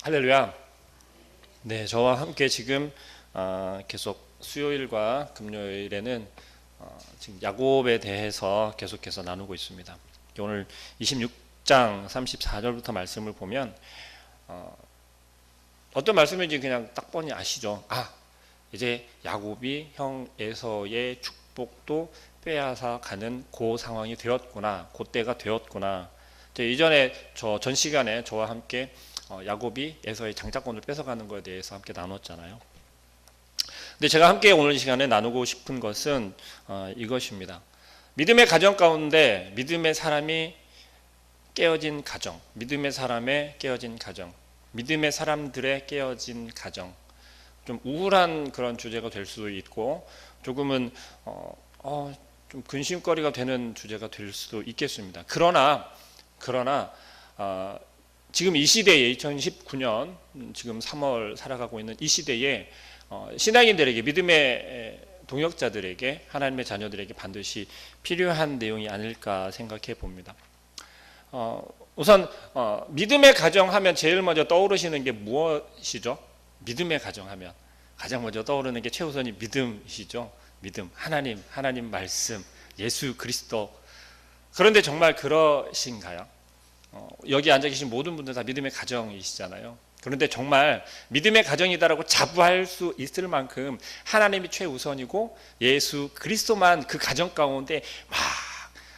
할렐루야. 네, 저와 함께 지금 계속 수요일과 금요일에는 지금 야곱에 대해서 계속해서 나누고 있습니다. 오늘 26장 34절부터 말씀을 보면 어떤 말씀인지 그냥 딱 뻔히 아시죠? 이제 야곱이 형 에서의 축복도 빼앗아 가는 그 상황이 되었구나, 그 때가 되었구나. 이전에 전 시간에 저와 함께 야곱이 에서의 장자권을 뺏어가는 것에 대해서 함께 나눴잖아요. 근데 제가 함께 오늘 이 시간에 나누고 싶은 것은 이것입니다. 믿음의 가정 가운데 믿음의 사람이 깨어진 가정, 믿음의 사람의 깨어진 가정, 믿음의 사람들의 깨어진 가정. 좀 우울한 그런 주제가 될 수도 있고 조금은 좀 근심거리가 되는 주제가 될 수도 있겠습니다. 그러나 지금 이 시대에 2019년 지금 3월 살아가고 있는 이 시대에 신앙인들에게, 믿음의 동역자들에게, 하나님의 자녀들에게 반드시 필요한 내용이 아닐까 생각해 봅니다. 우선 믿음의 가정 하면 제일 먼저 떠오르시는 게 무엇이죠? 믿음의 가정 하면 가장 먼저 떠오르는 게 최우선이 믿음이시죠. 믿음, 하나님 말씀, 예수 그리스도. 그런데 정말 그러신가요? 여기 앉아 계신 모든 분들 다 믿음의 가정이시잖아요. 그런데 정말 믿음의 가정이다라고 자부할 수 있을 만큼 하나님이 최우선이고 예수 그리스도만 그 가정 가운데 막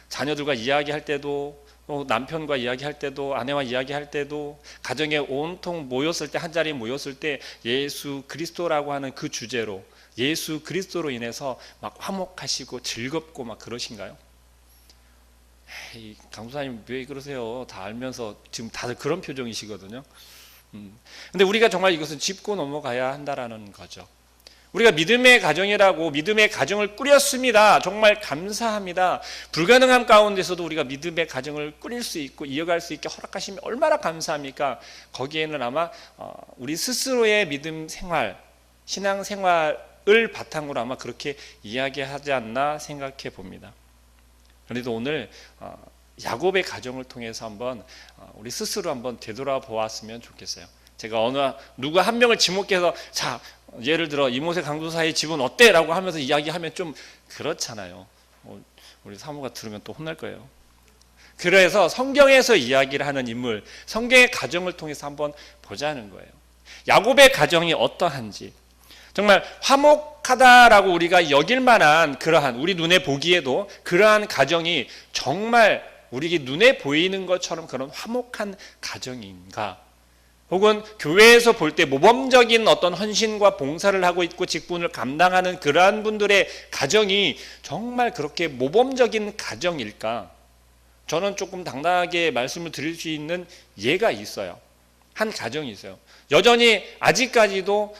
자녀들과 이야기할 때도, 남편과 이야기할 때도, 아내와 이야기할 때도, 가정에 온통 모였을 때, 한자리에 모였을 때 예수 그리스도라고 하는 그 주제로, 예수 그리스도로 인해서 막 화목하시고 즐겁고 막 그러신가요? 강수사님 왜 그러세요? 다 알면서 지금 다들 그런 표정이시거든요. 근데 우리가 정말 이것은 짚고 넘어가야 한다라는 거죠. 우리가 믿음의 가정이라고 믿음의 가정을 꾸렸습니다. 정말 감사합니다. 불가능한 가운데서도 우리가 믿음의 가정을 꾸릴 수 있고 이어갈 수 있게 허락하시면 얼마나 감사합니까? 거기에는 아마 우리 스스로의 믿음 생활, 신앙 생활을 바탕으로 아마 그렇게 이야기하지 않나 생각해 봅니다. 그래도 오늘 야곱의 가정을 통해서 한번 우리 스스로 한번 되돌아보았으면 좋겠어요. 제가 누가 한 명을 지목해서 자, 예를 들어 이모세 강도사의 집은 어때? 라고 하면서 이야기하면 좀 그렇잖아요. 우리 사모가 들으면 또 혼날 거예요. 그래서 성경에서 이야기를 하는 인물, 성경의 가정을 통해서 한번 보자는 거예요. 야곱의 가정이 어떠한지, 정말 화목하다라고 우리가 여길 만한 그러한, 우리 눈에 보기에도 그러한 가정이 정말 우리 눈에 보이는 것처럼 그런 화목한 가정인가? 혹은 교회에서 볼 때 모범적인 어떤 헌신과 봉사를 하고 있고 직분을 감당하는 그러한 분들의 가정이 정말 그렇게 모범적인 가정일까? 저는 조금 당당하게 말씀을 드릴 수 있는 예가 있어요. 한 가정이 있어요. 여전히 아직까지도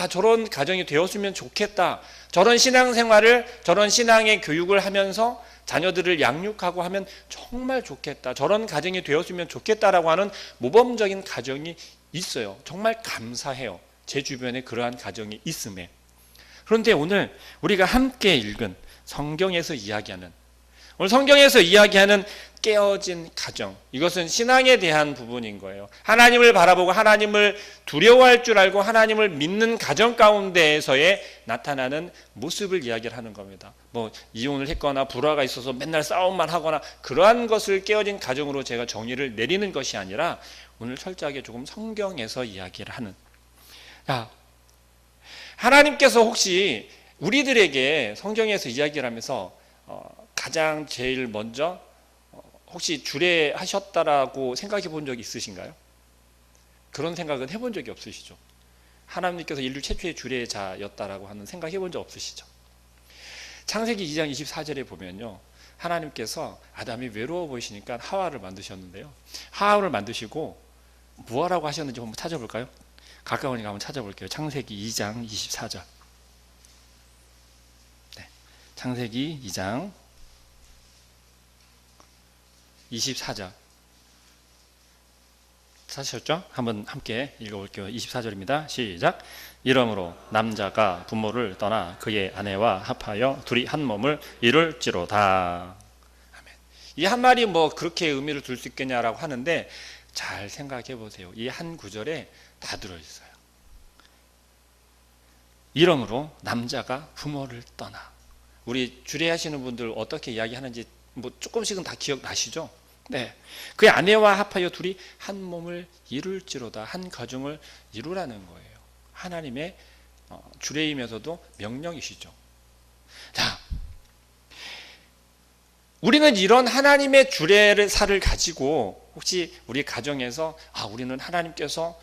저런 가정이 되었으면 좋겠다. 저런 신앙생활을, 저런 신앙의 교육을 하면서 자녀들을 양육하고 하면 정말 좋겠다. 저런 가정이 되었으면 좋겠다라고 하는 모범적인 가정이 있어요. 정말 감사해요. 제 주변에 그러한 가정이 있음에. 그런데 오늘 우리가 함께 읽은 성경에서 이야기하는, 오늘 성경에서 이야기하는 깨어진 가정, 이것은 신앙에 대한 부분인 거예요. 하나님을 바라보고 하나님을 두려워할 줄 알고 하나님을 믿는 가정 가운데에서의 나타나는 모습을 이야기를 하는 겁니다. 이혼을 했거나 불화가 있어서 맨날 싸움만 하거나 그러한 것을 깨어진 가정으로 제가 정의를 내리는 것이 아니라 오늘 철저하게 조금 성경에서 이야기를 하는, 하나님께서 혹시 우리들에게 성경에서 이야기를 하면서 가장 제일 먼저 혹시 주례하셨다라고 생각해 본 적이 있으신가요? 그런 생각은 해본 적이 없으시죠? 하나님께서 인류 최초의 주례자였다라고 하는 생각해 본 적 없으시죠? 창세기 2장 24절에 보면요, 하나님께서 아담이 외로워 보이시니까 하와를 만드셨는데요, 하와를 만드시고 뭐하라고 하셨는지 한번 찾아볼까요? 가까우니까 한번 찾아볼게요. 창세기 2장 24절. 네, 창세기 2장 24절 찾으셨죠? 한번 함께 읽어볼게요. 24절입니다. 시작. 이러므로 남자가 부모를 떠나 그의 아내와 합하여 둘이 한 몸을 이룰지로다. 아멘. 이 한 말이 그렇게 의미를 둘 수 있겠냐라고 하는데, 잘 생각해 보세요. 이 한 구절에 다 들어있어요. 이러므로 남자가 부모를 떠나. 우리 주례하시는 분들 어떻게 이야기하는지 뭐 조금씩은 다 기억나시죠? 네, 그의 아내와 합하여 둘이 한 몸을 이룰지로다. 한 가정을 이루라는 거예요. 하나님의 주례이면서도 명령이시죠. 자, 우리는 이런 하나님의 주례사를 가지고 혹시 우리 가정에서 우리는 하나님께서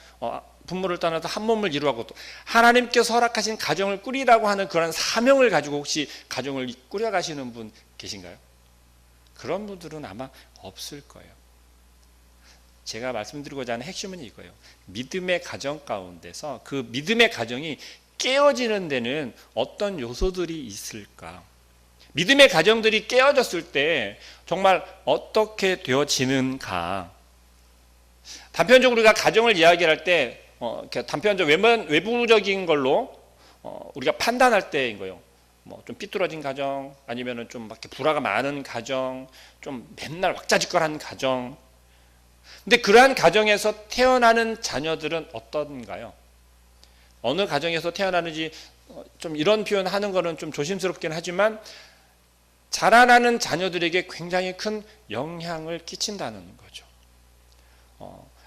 부모를 떠나서 한 몸을 이루라고 또 하나님께서 허락하신 가정을 꾸리라고 하는 그런 사명을 가지고 혹시 가정을 꾸려가시는 분 계신가요? 그런 분들은 아마 없을 거예요. 제가 말씀드리고자 하는 핵심은 이거예요. 믿음의 가정 가운데서 그 믿음의 가정이 깨어지는 데는 어떤 요소들이 있을까? 믿음의 가정들이 깨어졌을 때 정말 어떻게 되어지는가? 단편적으로 우리가 가정을 이야기할 때 단편적 외부적인 걸로 우리가 판단할 때인 거예요. 뭐 좀 삐뚤어진 가정, 아니면은 좀 막 불화가 많은 가정, 좀 맨날 왁자지껄한 가정. 근데 그러한 가정에서 태어나는 자녀들은 어떤가요? 어느 가정에서 태어나는지 좀 이런 표현하는 거는 좀 조심스럽긴 하지만 자라나는 자녀들에게 굉장히 큰 영향을 끼친다는 거죠.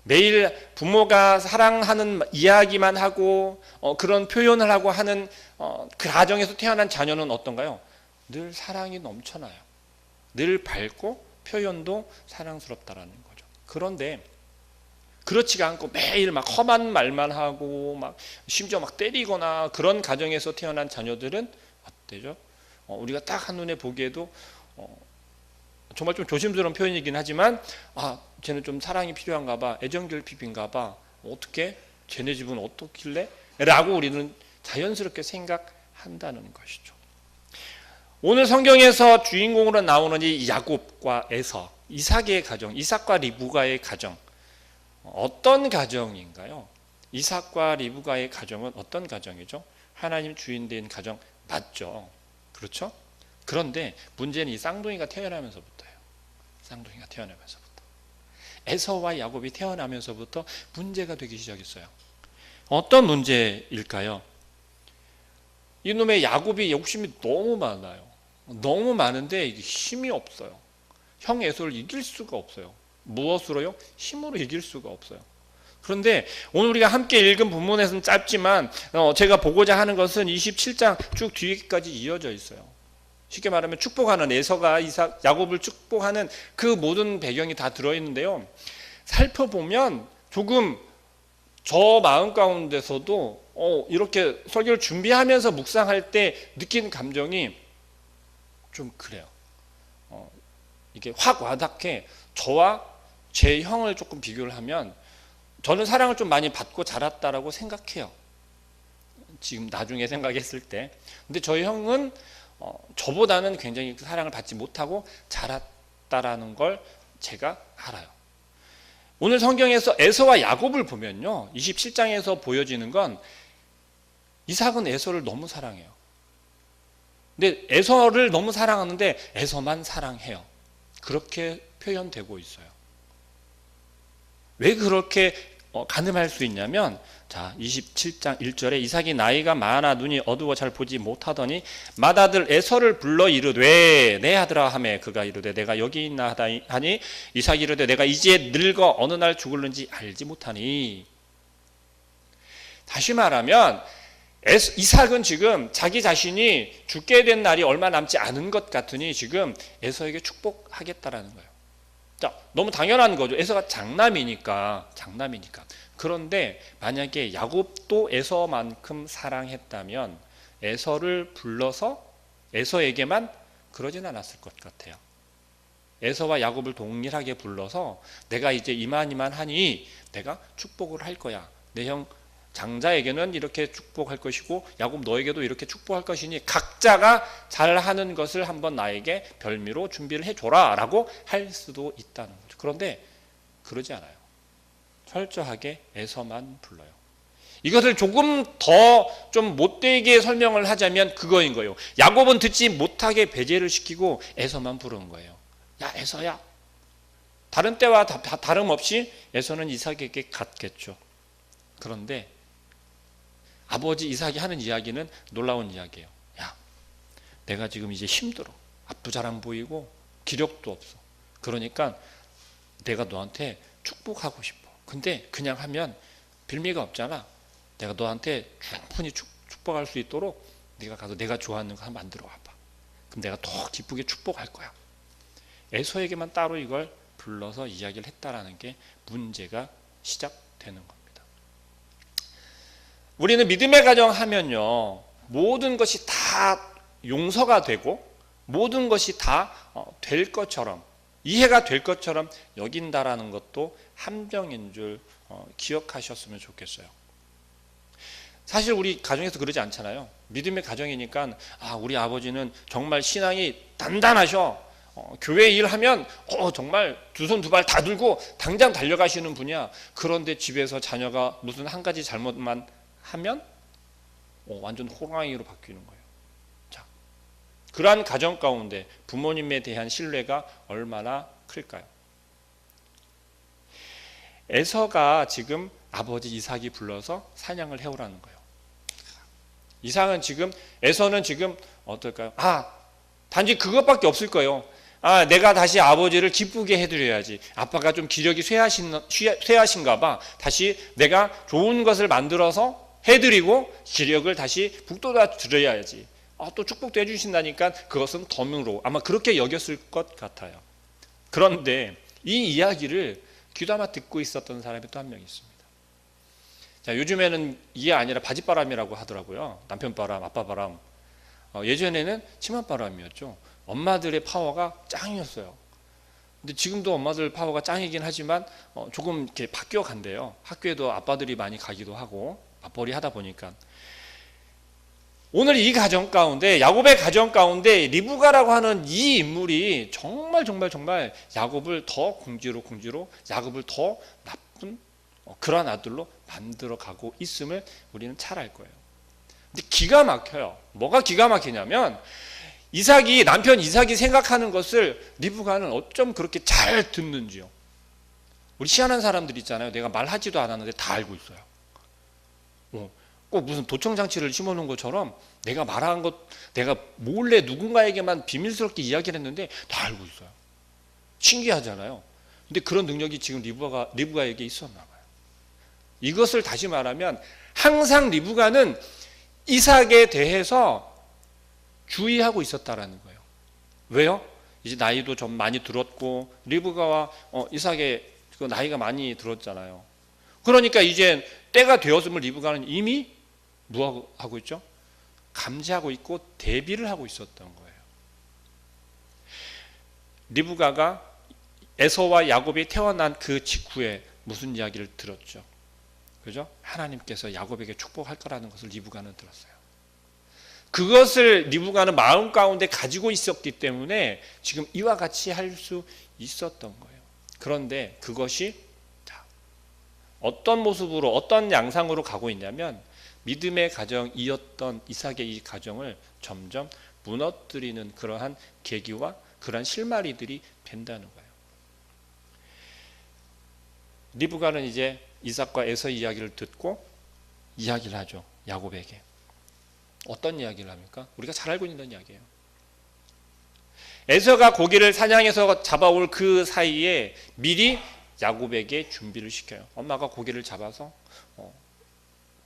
매일 부모가 사랑하는 이야기만 하고 그런 표현을 하고 하는 그 가정에서 태어난 자녀는 어떤가요? 늘 사랑이 넘쳐나요. 늘 밝고 표현도 사랑스럽다라는 거죠. 그런데 그렇지가 않고 매일 막 험한 말만 하고 막 심지어 막 때리거나 그런 가정에서 태어난 자녀들은 어때죠? 우리가 딱 한눈에 보기에도 정말 좀 조심스러운 표현이긴 하지만 쟤는 좀 사랑이 필요한가 봐, 애정결핍인가 봐, 어떻게 쟤네 집은 어떻길래? 라고 우리는 자연스럽게 생각한다는 것이죠. 오늘 성경에서 주인공으로 나오는 이 야곱과 에서, 이삭의 가정, 이삭과 리브가의 가정, 어떤 가정인가요? 이삭과 리브가의 가정은 어떤 가정이죠? 하나님 주인된 가정 맞죠? 그렇죠? 그런데 문제는 이 쌍둥이가 태어나면서부터예요. 쌍둥이가 태어나면서부터. 에서와 야곱이 태어나면서부터 문제가 되기 시작했어요. 어떤 문제일까요? 이놈의 야곱이 욕심이 너무 많아요. 너무 많은데 힘이 없어요. 형 에서를 이길 수가 없어요. 무엇으로요? 힘으로 이길 수가 없어요. 그런데 오늘 우리가 함께 읽은 본문에서는 짧지만 제가 보고자 하는 것은 27장 쭉 뒤까지 이어져 있어요. 쉽게 말하면 축복하는 에서가 야곱을 축복하는 그 모든 배경이 다 들어있는데요. 살펴보면 조금 저 마음 가운데서도 이렇게 설교를 준비하면서 묵상할 때 느낀 감정이 좀 그래요. 이게 확 와닿게 저와 제 형을 조금 비교를 하면 저는 사랑을 좀 많이 받고 자랐다라고 생각해요. 지금 나중에 생각했을 때. 근데 저희 형은 저보다는 굉장히 사랑을 받지 못하고 자랐다라는 걸 제가 알아요. 오늘 성경에서 에서와 야곱을 보면요, 27장에서 보여지는 건 이삭은 에서를 너무 사랑해요. 근데 에서를 너무 사랑하는데 에서만 사랑해요. 그렇게 표현되고 있어요. 왜 그렇게 가늠할 수 있냐면, 자, 27장 1절에 이삭이 나이가 많아 눈이 어두워 잘 보지 못하더니 맏아들 에서를 불러 이르되 내 아들아 하매 그가 이르되 내가 여기 있나 하니 이삭이 이르되 내가 이제 늙어 어느 날 죽을는지 알지 못하니. 다시 말하면 이삭은 지금 자기 자신이 죽게 된 날이 얼마 남지 않은 것 같으니 지금 에서에게 축복하겠다라는 거예요. 자, 너무 당연한 거죠. 에서가 장남이니까. 그런데 만약에 야곱도 에서만큼 사랑했다면 에서를 불러서 에서에게만 그러진 않았을 것 같아요. 에서와 야곱을 동일하게 불러서 내가 이제 이만하니 내가 축복을 할 거야. 내 형 장자에게는 이렇게 축복할 것이고 야곱 너에게도 이렇게 축복할 것이니 각자가 잘하는 것을 한번 나에게 별미로 준비를 해줘라 라고 할 수도 있다는 거죠. 그런데 그러지 않아요. 철저하게 에서만 불러요. 이것을 조금 더 좀 못되게 설명을 하자면 그거인 거예요. 야곱은 듣지 못하게 배제를 시키고 에서만 부르는 거예요. 야 에서야, 다른 때와 다름없이 에서는 이삭에게 갔겠죠. 그런데 아버지 이삭이 하는 이야기는 놀라운 이야기예요. 야, 내가 지금 이제 힘들어. 앞도 잘 안 보이고 기력도 없어. 그러니까 내가 너한테 축복하고 싶어. 근데 그냥 하면 빌미가 없잖아. 내가 너한테 충분히 축복할 수 있도록 네가 가서 내가 좋아하는 거 하나 만들어 와봐. 그럼 내가 더 기쁘게 축복할 거야. 에서에게만 따로 이걸 불러서 이야기를 했다라는 게 문제가 시작되는 겁니다. 우리는 믿음의 가정 하면요, 모든 것이 다 용서가 되고 모든 것이 다 될 것처럼, 이해가 될 것처럼 여긴다라는 것도 함정인 줄 기억하셨으면 좋겠어요. 사실 우리 가정에서 그러지 않잖아요. 믿음의 가정이니까 우리 아버지는 정말 신앙이 단단하셔. 교회 일하면 정말 두 손 두 발 다 들고 당장 달려가시는 분이야. 그런데 집에서 자녀가 무슨 한 가지 잘못만 하면 완전 호랑이로 바뀌는 거예요. 자, 그러한 가정 가운데 부모님에 대한 신뢰가 얼마나 클까요? 에서가 지금 아버지 이삭이 불러서 사냥을 해오라는 거예요. 이삭은 지금, 에서는 지금 어떨까요? 단지 그것밖에 없을 거예요. 내가 다시 아버지를 기쁘게 해드려야지. 아빠가 좀 기력이 쇠하신가 봐. 다시 내가 좋은 것을 만들어서 해드리고 기력을 다시 북돋아 드려야지. 또 축복도 해주신다니까 그것은 덤으로 아마 그렇게 여겼을 것 같아요. 그런데 이 이야기를 귀담아 듣고 있었던 사람이 또 한 명 있습니다. 자, 요즘에는 이게 아니라 바짓바람이라고 하더라고요. 남편바람, 아빠바람. 예전에는 치맛바람이었죠. 엄마들의 파워가 짱이었어요. 근데 지금도 엄마들 파워가 짱이긴 하지만 조금 이렇게 바뀌어 간대요. 학교에도 아빠들이 많이 가기도 하고 맞벌이 하다 보니까. 오늘 이 가정 가운데, 야곱의 가정 가운데 리브가라고 하는 이 인물이 정말 야곱을 더 궁지로 야곱을 더 나쁜 그러한 아들로 만들어 가고 있음을 우리는 잘 알 거예요. 근데 기가 막혀요. 뭐가 기가 막히냐면 남편 이삭이 생각하는 것을 리브가는 어쩜 그렇게 잘 듣는지요. 우리 희한한 사람들 있잖아요. 내가 말하지도 않았는데 다 알고 있어요. 꼭 무슨 도청장치를 심어놓은 것처럼 내가 말한 것, 내가 몰래 누군가에게만 비밀스럽게 이야기를 했는데 다 알고 있어요. 신기하잖아요. 근데 그런 능력이 지금 리브가에게 있었나 봐요. 이것을 다시 말하면 항상 리브가는 이삭에 대해서 주의하고 있었다라는 거예요. 왜요? 이제 나이도 좀 많이 들었고 리브가와 이삭의 그 나이가 많이 들었잖아요. 그러니까 이제 때가 되었음을 리브가는 이미 뭐 하고 있죠? 감지하고 있고 대비를 하고 있었던 거예요. 리브가가 에서와 야곱이 태어난 그 직후에 무슨 이야기를 들었죠? 그죠? 하나님께서 야곱에게 축복할 거라는 것을 리브가는 들었어요. 그것을 리브가는 마음 가운데 가지고 있었기 때문에 지금 이와 같이 할 수 있었던 거예요. 그런데 그것이 어떤 모습으로, 어떤 양상으로 가고 있냐면 믿음의 가정이었던 이삭의 이 가정을 점점 무너뜨리는 그러한 계기와 그러한 실마리들이 된다는 거예요. 리브가는 이제 이삭과 에서 이야기를 듣고 이야기를 하죠. 야곱에게. 어떤 이야기를 합니까? 우리가 잘 알고 있는 이야기예요. 에서가 고기를 사냥해서 잡아올 그 사이에 미리 야곱에게 준비를 시켜요. 엄마가 고기를 잡아서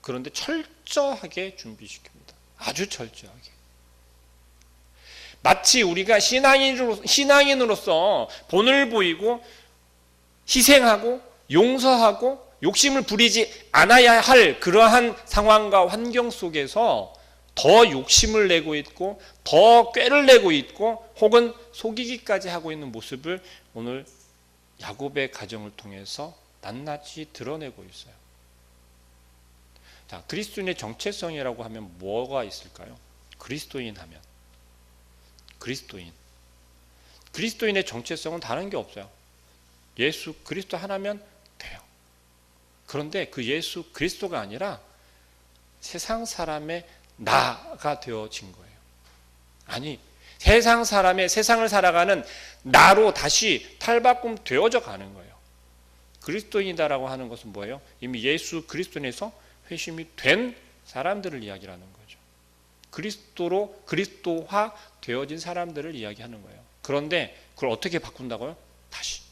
그런데 철저하게 준비시킵니다. 아주 철저하게. 마치 우리가 신앙인으로서 본을 보이고 희생하고 용서하고 욕심을 부리지 않아야 할 그러한 상황과 환경 속에서 더 욕심을 내고 있고 더 꾀를 내고 있고 혹은 속이기까지 하고 있는 모습을 오늘 야곱의 가정을 통해서 낱낱이 드러내고 있어요. 자, 그리스도인의 정체성이라고 하면 뭐가 있을까요? 그리스도인 하면 그리스도인의 정체성은 다른 게 없어요. 예수 그리스도 하나면 돼요. 그런데 그 예수 그리스도가 아니라 세상 사람의 나가 되어진 거예요. 아니, 세상을 살아가는 나로 다시 탈바꿈 되어져 가는 거예요. 그리스도인이다라고 하는 것은 뭐예요? 이미 예수 그리스도인에서 회심이 된 사람들을 이야기하는 거죠. 그리스도화 되어진 사람들을 이야기하는 거예요. 그런데 그걸 어떻게 바꾼다고요? 다시.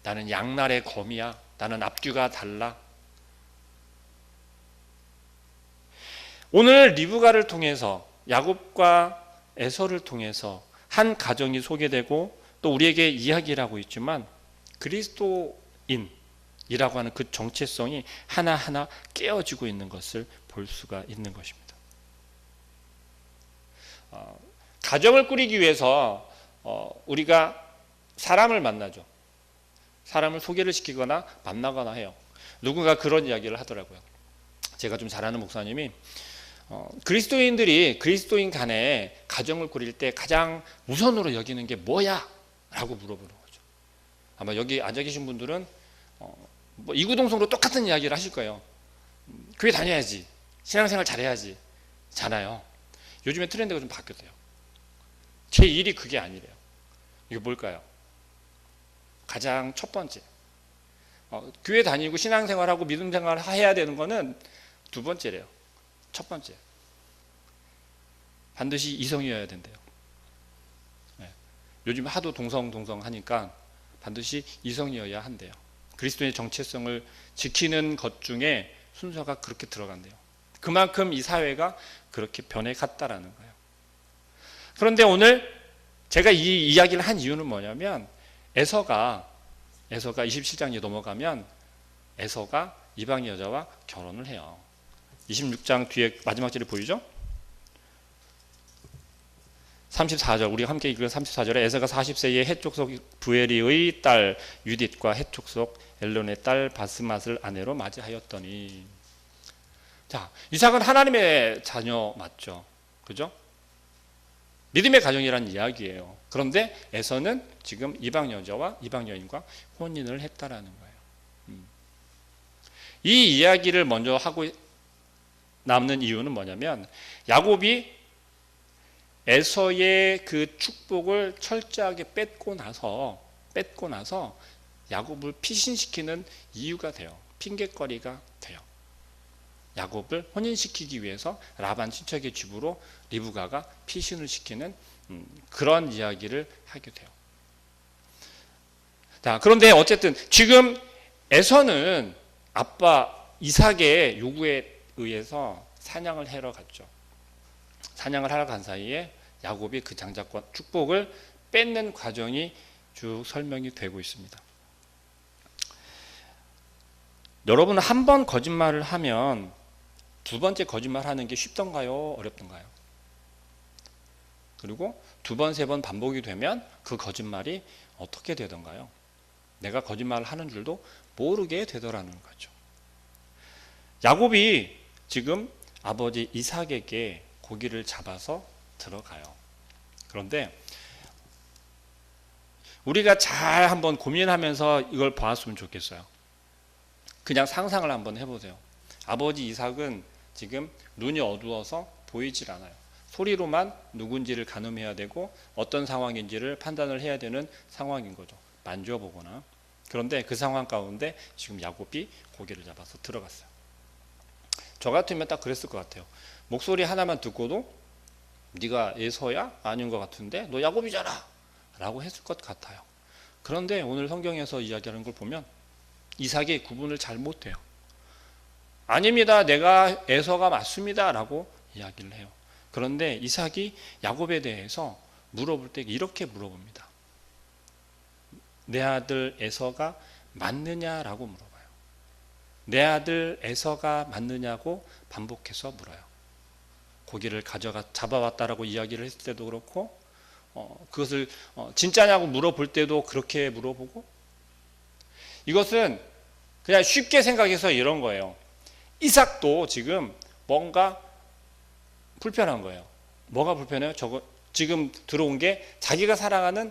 나는 양날의 검이야. 나는 앞뒤가 달라. 오늘 리브가를 통해서, 야곱과 에서를 통해서 한 가정이 소개되고 또 우리에게 이야기를 하고 있지만, 그리스도인이라고 하는 그 정체성이 하나하나 깨어지고 있는 것을 볼 수가 있는 것입니다. 가정을 꾸리기 위해서 우리가 사람을 만나죠. 사람을 소개를 시키거나 만나거나 해요. 누군가 그런 이야기를 하더라고요. 제가 좀 잘 아는 목사님이 그리스도인 간에 가정을 꾸릴 때 가장 우선으로 여기는 게 뭐야? 라고 물어보는 거죠. 아마 여기 앉아 계신 분들은 뭐 이구동성으로 똑같은 이야기를 하실 거예요. 교회 다녀야지, 신앙생활 잘해야지 잖아요. 요즘에 트렌드가 좀 바뀌었대요. 제 일이 그게 아니래요. 이게 뭘까요? 가장 첫 번째, 교회 다니고 신앙생활하고 믿음생활을 해야 되는 거는 두 번째래요. 첫 번째, 반드시 이성이어야 된대요. 요즘 하도 동성 하니까 반드시 이성이어야 한대요. 그리스도의 정체성을 지키는 것 중에 순서가 그렇게 들어간대요. 그만큼 이 사회가 그렇게 변해갔다라는 거예요. 그런데 오늘 제가 이 이야기를 한 이유는 뭐냐면, 에서가 27장에 넘어가면 에서가 이방 여자와 결혼을 해요. 26장 뒤에 마지막 절이 보이죠? 34절, 우리가 함께 읽은 34절에 에서가 40세에 헷족속 부에리의 딸 유딧과 헷족속 엘론의 딸 바스맛을 아내로 맞이하였더니. 자, 이삭은 하나님의 자녀 맞죠? 그죠? 믿음의 가정이라는 이야기예요. 그런데 에서는 지금 이방 여자와 이방 여인과 혼인을 했다라는 거예요. 이 이야기를 먼저 하고 남는 이유는 뭐냐면, 야곱이 에서의 그 축복을 철저하게 뺏고 나서 야곱을 피신시키는 이유가 돼요. 핑계거리가 돼요. 야곱을 혼인시키기 위해서 라반 친척의 집으로 리브가가 피신을 시키는 그런 이야기를 하게 돼요. 자, 그런데 어쨌든 지금 에서는 아빠 이삭의 요구에 의해서 사냥을 하러 갔죠. 사냥을 하러 간 사이에 야곱이 그 장자권 축복을 뺏는 과정이 쭉 설명이 되고 있습니다. 여러분은 한 번 거짓말을 하면 두 번째 거짓말 하는 게 쉽던가요? 어렵던가요? 그리고 두 번, 세 번 반복이 되면 그 거짓말이 어떻게 되던가요? 내가 거짓말을 하는 줄도 모르게 되더라는 거죠. 야곱이 지금 아버지 이삭에게 고기를 잡아서 들어가요. 그런데 우리가 잘 한번 고민하면서 이걸 보았으면 좋겠어요. 그냥 상상을 한번 해보세요. 아버지 이삭은 지금 눈이 어두워서 보이질 않아요. 소리로만 누군지를 가늠해야 되고 어떤 상황인지를 판단을 해야 되는 상황인 거죠. 만져보거나. 그런데 그 상황 가운데 지금 야곱이 고기를 잡아서 들어갔어요. 저 같으면 딱 그랬을 것 같아요. 목소리 하나만 듣고도 네가 에서야? 아닌 것 같은데 너 야곱이잖아 라고 했을 것 같아요. 그런데 오늘 성경에서 이야기하는 걸 보면 이삭이 구분을 잘 못해요. 아닙니다, 내가 에서가 맞습니다 라고 이야기를 해요. 그런데 이삭이 야곱에 대해서 물어볼 때 이렇게 물어봅니다. 내 아들 에서가 맞느냐라고 물어봐요. 내 아들 에서가 맞느냐고 반복해서 물어요. 고기를 잡아왔다라고 이야기를 했을 때도 그렇고, 그것을 진짜냐고 물어볼 때도 그렇게 물어보고, 이것은 그냥 쉽게 생각해서 이런 거예요. 이삭도 지금 뭔가 불편한 거예요. 뭐가 불편해요? 지금 들어온 게 자기가 사랑하는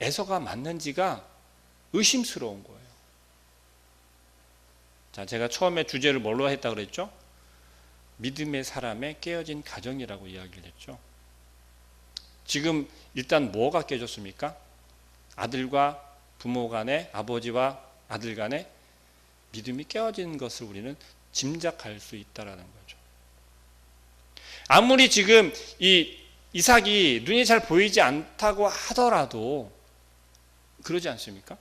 에서가 맞는지가 의심스러운 거예요. 자, 제가 처음에 주제를 뭘로 했다고 그랬죠? 믿음의 사람의 깨어진 가정이라고 이야기를 했죠. 지금 일단 뭐가 깨졌습니까? 아들과 부모 간에, 아버지와 아들 간에 믿음이 깨어진 것을 우리는 짐작할 수 있다라는 거죠. 아무리 지금 이 이삭이 눈이 잘 보이지 않다고 하더라도 그러지 않습니까?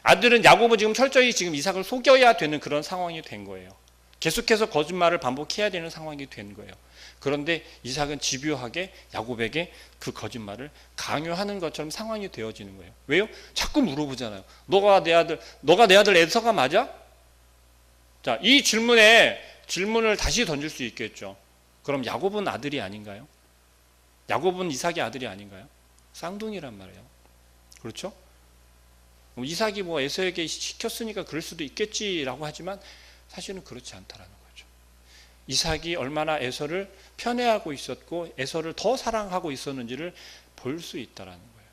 아들은 야곱은 지금 철저히 지금 이삭을 속여야 되는 그런 상황이 된 거예요. 계속해서 거짓말을 반복해야 되는 상황이 된 거예요. 그런데 이삭은 집요하게 야곱에게 그 거짓말을 강요하는 것처럼 상황이 되어지는 거예요. 왜요? 자꾸 물어보잖아요. 너가 내 아들 에서가 맞아? 자, 이 질문을 다시 던질 수 있겠죠. 그럼 야곱은 아들이 아닌가요? 야곱은 이삭의 아들이 아닌가요? 쌍둥이란 말이에요. 그렇죠? 이삭이 뭐 에서에게 시켰으니까 그럴 수도 있겠지라고 하지만 사실은 그렇지 않다라는 거죠. 이삭이 얼마나 에서를 편애하고 있었고 에서를 더 사랑하고 있었는지를 볼 수 있다라는 거예요.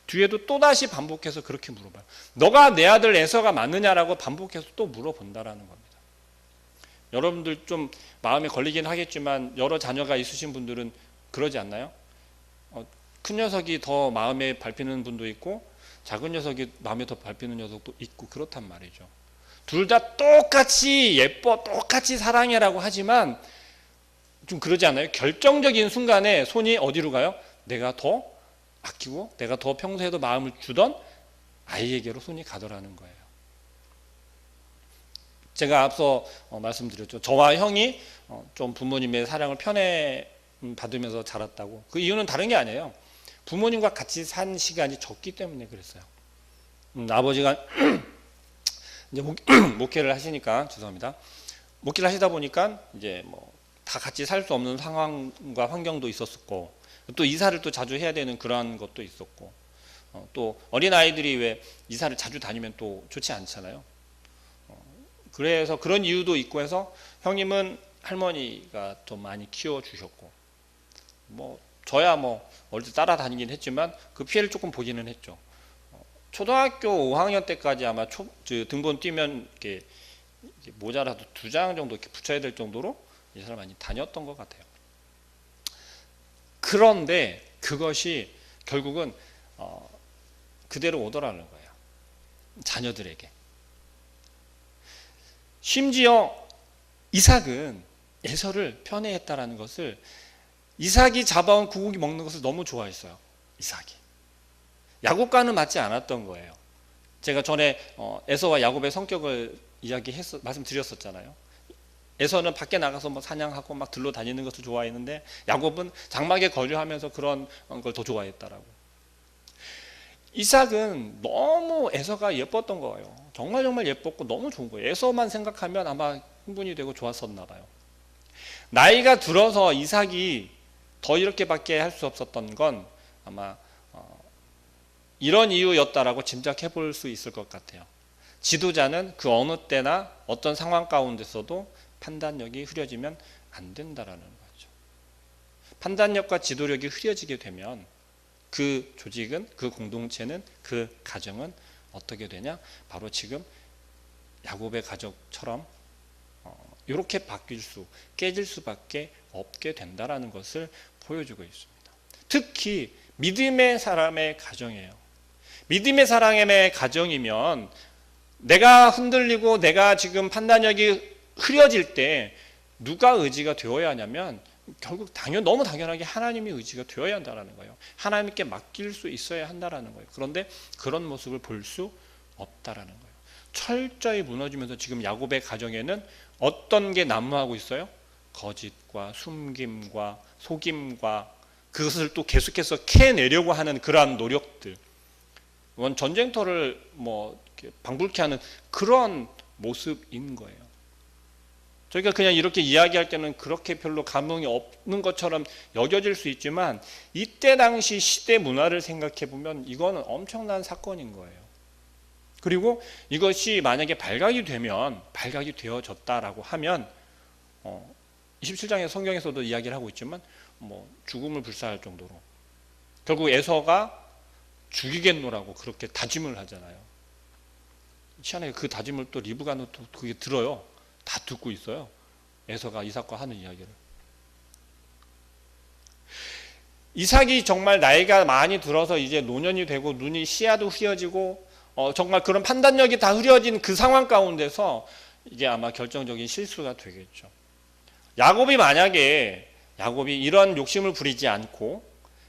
뒤에도 또다시 반복해서 그렇게 물어봐요. 너가 내 아들 에서가 맞느냐라고 반복해서 또 물어본다라는 겁니다. 여러분들 좀 마음에 걸리긴 하겠지만 여러 자녀가 있으신 분들은 그러지 않나요? 큰 녀석이 더 마음에 밟히는 분도 있고 작은 녀석이 마음에 더 밟히는 녀석도 있고 그렇단 말이죠. 둘 다 똑같이 예뻐, 똑같이 사랑해라고 하지만 좀 그러지 않아요? 결정적인 순간에 손이 어디로 가요? 내가 더 아끼고 내가 더 평소에도 마음을 주던 아이에게로 손이 가더라는 거예요. 제가 앞서 말씀드렸죠. 저와 형이 좀 부모님의 사랑을 편애 받으면서 자랐다고. 그 이유는 다른 게 아니에요. 부모님과 같이 산 시간이 적기 때문에 그랬어요. 아버지가 이제 목회를 하시니까 죄송합니다. 목회를 하시다 보니까 이제 뭐 다 같이 살 수 없는 상황과 환경도 있었고 또 이사를 또 자주 해야 되는 그러한 것도 있었고 또 어린 아이들이 왜 이사를 자주 다니면 또 좋지 않잖아요. 그래서 그런 이유도 있고 해서 형님은 할머니가 좀 많이 키워 주셨고 뭐 저야 뭐 어릴 때 따라다니긴 했지만 그 피해를 조금 보기는 했죠. 초등학교 5학년 때까지 아마 등본 뛰면 이렇게 모자라도 2장 정도 이렇게 붙여야 될 정도로 이사를 많이 다녔던 것 같아요. 그런데 그것이 결국은 그대로 오더라는 거예요. 자녀들에게. 심지어 이삭은 에서를 편애했다라는 것을 이삭이 잡아온 구고기 먹는 것을 너무 좋아했어요. 이삭이. 야곱과는 맞지 않았던 거예요. 제가 전에 에서와 야곱의 성격을 말씀드렸었잖아요. 에서는 밖에 나가서 뭐 사냥하고 막 들러 다니는 것을 좋아했는데 야곱은 장막에 거주하면서 그런 걸 더 좋아했다라고. 이삭은 너무 에서가 예뻤던 거예요. 정말 예뻤고 너무 좋은 거예요. 에서만 생각하면 아마 흥분이 되고 좋았었나 봐요. 나이가 들어서 이삭이 더 이렇게밖에 할 수 없었던 건 아마 이런 이유였다라고 짐작해 볼 수 있을 것 같아요. 지도자는 그 어느 때나 어떤 상황 가운데서도 판단력이 흐려지면 안 된다라는 거죠. 판단력과 지도력이 흐려지게 되면 그 조직은, 그 공동체는, 그 가정은 어떻게 되냐? 바로 지금 야곱의 가족처럼 이렇게 깨질 수밖에 없게 된다라는 것을 보여주고 있습니다. 특히 믿음의 사람의 가정이에요. 믿음의 사람의 가정이면 내가 흔들리고 내가 지금 판단력이 흐려질 때 누가 의지가 되어야 하냐면 결국 너무 당연하게 하나님의 의지가 되어야 한다는 거예요. 하나님께 맡길 수 있어야 한다는 거예요. 그런데 그런 모습을 볼 수 없다는 거예요. 철저히 무너지면서 지금 야곱의 가정에는 어떤 게 난무하고 있어요? 거짓과 숨김과 속임과 그것을 또 계속해서 캐내려고 하는 그러한 노력들. 전쟁터를 방불케 하는 그런 모습인 거예요. 저희가 그냥 이렇게 이야기할 때는 그렇게 별로 감흥이 없는 것처럼 여겨질 수 있지만 이때 당시 시대 문화를 생각해 보면 이거는 엄청난 사건인 거예요. 그리고 이것이 만약에 발각이 되어졌다라고 하면 27장의 성경에서도 이야기를 하고 있지만 죽음을 불사할 정도로 결국 에서가 죽이겠노라고 그렇게 다짐을 하잖아요. 희한하게 그 다짐을 또 리브가는 또 그게 들어요. 다 듣고 있어요. 에서가 이삭과 하는 이야기를. 이삭이 정말 나이가 많이 들어서 이제 노년이 되고 눈이 시야도 흐려지고 정말 그런 판단력이 다 흐려진 그 상황 가운데서 이게 아마 결정적인 실수가 되겠죠. 야곱이 이런 욕심을 부리지 않고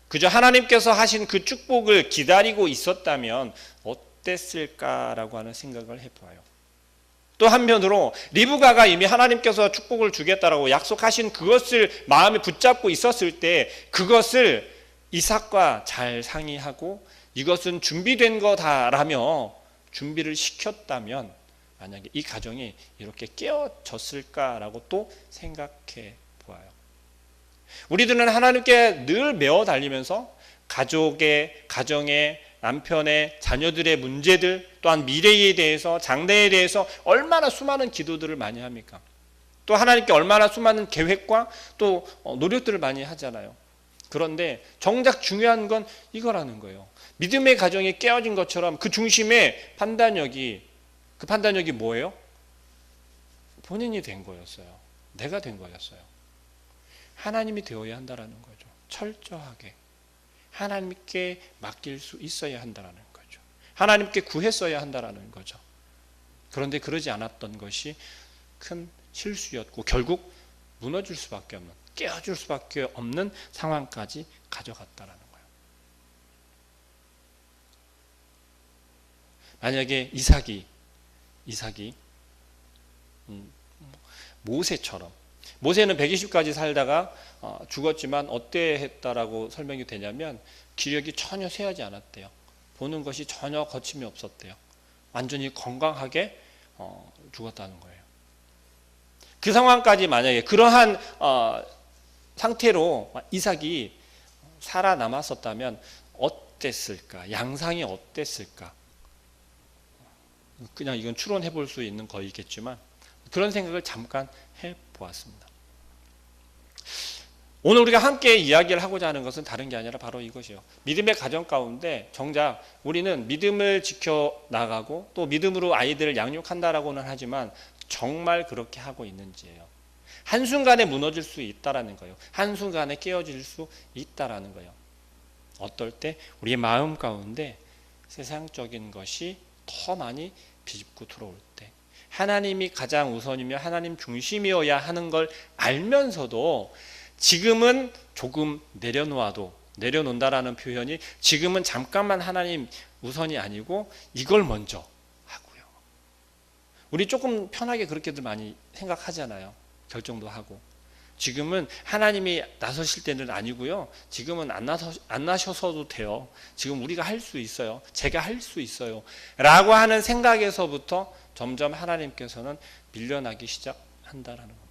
그저 하나님께서 하신 그 축복을 기다리고 있었다면 어땠을까라고 하는 생각을 해봐요. 또 한편으로 리브가가 이미 하나님께서 축복을 주겠다라고 약속하신 그것을 마음에 붙잡고 있었을 때 그것을 이삭과 잘 상의하고 이것은 준비된 거다라며 준비를 시켰다면 만약에 이 가정이 이렇게 깨어졌을까라고 또 생각해 보아요. 우리들은 하나님께 늘 매어 달리면서 가정의 남편의 자녀들의 문제들 또한 미래에 대해서 장래에 대해서 얼마나 수많은 기도들을 많이 합니까? 또 하나님께 얼마나 수많은 계획과 또 노력들을 많이 하잖아요. 그런데 정작 중요한 건 이거라는 거예요. 믿음의 가정이 깨어진 것처럼 그 중심의 판단력이 뭐예요? 본인이 된 거였어요. 내가 된 거였어요. 하나님이 되어야 한다라는 거죠. 철저하게 하나님께 맡길 수 있어야 한다라는 거죠. 하나님께 구했어야 한다라는 거죠. 그런데 그러지 않았던 것이 큰 실수였고 결국 무너질 수밖에 없는, 깨어질 수밖에 없는 상황까지 가져갔다라는 거예요. 만약에 이삭이 모세는 120까지 살다가 죽었지만 어때 했다라고 설명이 되냐면 기력이 전혀 쇠하지 않았대요. 보는 것이 전혀 거침이 없었대요. 완전히 건강하게 죽었다는 거예요. 그 상황까지 만약에 그러한 상태로 이삭이 살아남았었다면 어땠을까? 양상이 어땠을까? 그냥 이건 추론해 볼 수 있는 거이겠지만 그런 생각을 잠깐 해보았습니다. 오늘 우리가 함께 이야기를 하고자 하는 것은 다른 게 아니라 바로 이것이요. 믿음의 가정 가운데 정작 우리는 믿음을 지켜나가고 또 믿음으로 아이들을 양육한다라고는 하지만 정말 그렇게 하고 있는지예요. 한순간에 무너질 수 있다라는 거예요. 한순간에 깨어질 수 있다라는 거예요. 어떨 때 우리의 마음 가운데 세상적인 것이 더 많이 비집고 들어올 때 하나님이 가장 우선이며 하나님 중심이어야 하는 걸 알면서도 지금은 조금 내려놓는다라는 표현이 지금은 잠깐만 하나님 우선이 아니고 이걸 먼저 하고요. 우리 조금 편하게 그렇게들 많이 생각하잖아요. 결정도 하고. 지금은 하나님이 나서실 때는 아니고요. 지금은 안 나셔서도 돼요. 지금 우리가 할 수 있어요. 제가 할 수 있어요. 라고 하는 생각에서부터 점점 하나님께서는 밀려나기 시작한다라는 겁니다.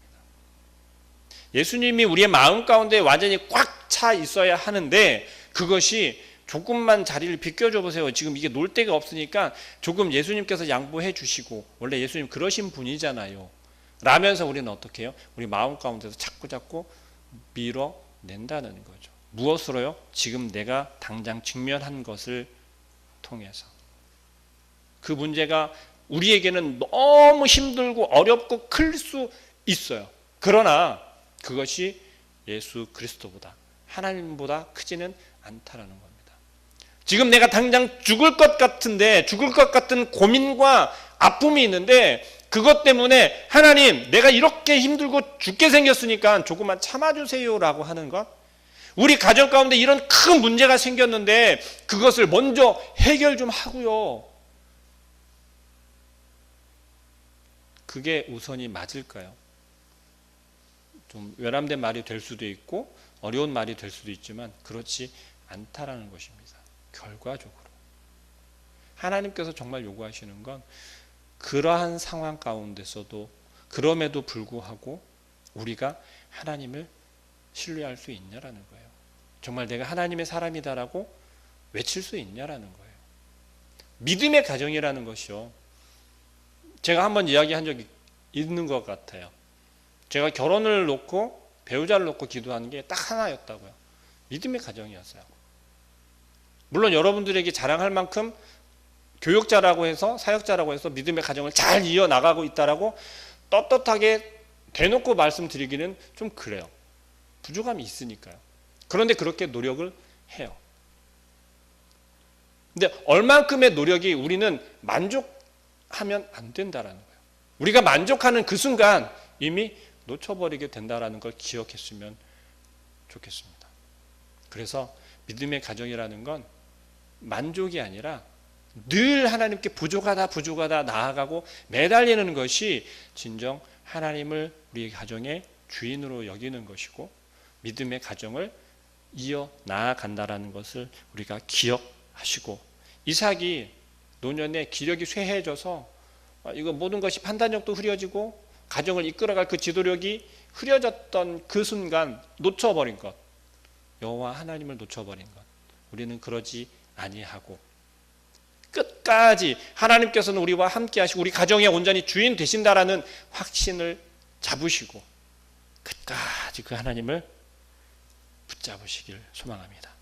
예수님이 우리의 마음 가운데 완전히 꽉 차 있어야 하는데 그것이 조금만 자리를 비껴줘 보세요. 지금 이게 놀 데가 없으니까 조금 예수님께서 양보해 주시고 원래 예수님 그러신 분이잖아요. 라면서 우리는 어떻게 해요? 우리 마음 가운데서 자꾸 밀어낸다는 거죠. 무엇으로요? 지금 내가 당장 직면한 것을 통해서. 그 문제가 우리에게는 너무 힘들고 어렵고 클 수 있어요. 그러나 그것이 예수 그리스도보다 하나님보다 크지는 않다라는 겁니다. 지금 내가 당장 죽을 것 같은 고민과 아픔이 있는데 그것 때문에 하나님 내가 이렇게 힘들고 죽게 생겼으니까 조금만 참아주세요라고 하는 것. 우리 가정 가운데 이런 큰 문제가 생겼는데 그것을 먼저 해결 좀 하고요. 그게 우선이 맞을까요? 좀 외람된 말이 될 수도 있고 어려운 말이 될 수도 있지만 그렇지 않다라는 것입니다. 결과적으로 하나님께서 정말 요구하시는 건 그러한 상황 가운데서도 그럼에도 불구하고 우리가 하나님을 신뢰할 수 있냐라는 거예요. 정말 내가 하나님의 사람이다라고 외칠 수 있냐라는 거예요. 믿음의 가정이라는 것이요. 제가 한번 이야기한 적이 있는 것 같아요. 제가 결혼을 놓고 배우자를 놓고 기도하는 게 딱 하나였다고요. 믿음의 가정이었어요. 물론 여러분들에게 자랑할 만큼 교역자라고 해서 사역자라고 해서 믿음의 가정을 잘 이어나가고 있다라고 떳떳하게 대놓고 말씀드리기는 좀 그래요. 부족함이 있으니까요. 그런데 그렇게 노력을 해요. 근데 얼만큼의 노력이 우리는 만족하면 안 된다라는 거예요. 우리가 만족하는 그 순간 이미 놓쳐버리게 된다라는 걸 기억했으면 좋겠습니다. 그래서 믿음의 가정이라는 건 만족이 아니라 늘 하나님께 부족하다 나아가고 매달리는 것이 진정 하나님을 우리 가정의 주인으로 여기는 것이고 믿음의 가정을 이어 나아간다라는 것을 우리가 기억하시고, 이삭이 노년에 기력이 쇠해져서 이거 모든 것이 판단력도 흐려지고 가정을 이끌어갈 그 지도력이 흐려졌던 그 순간 놓쳐버린 것, 여호와 하나님을 놓쳐버린 것, 우리는 그러지 아니하고 끝까지 하나님께서는 우리와 함께 하시고 우리 가정의 온전히 주인 되신다라는 확신을 잡으시고 끝까지 그 하나님을 붙잡으시길 소망합니다.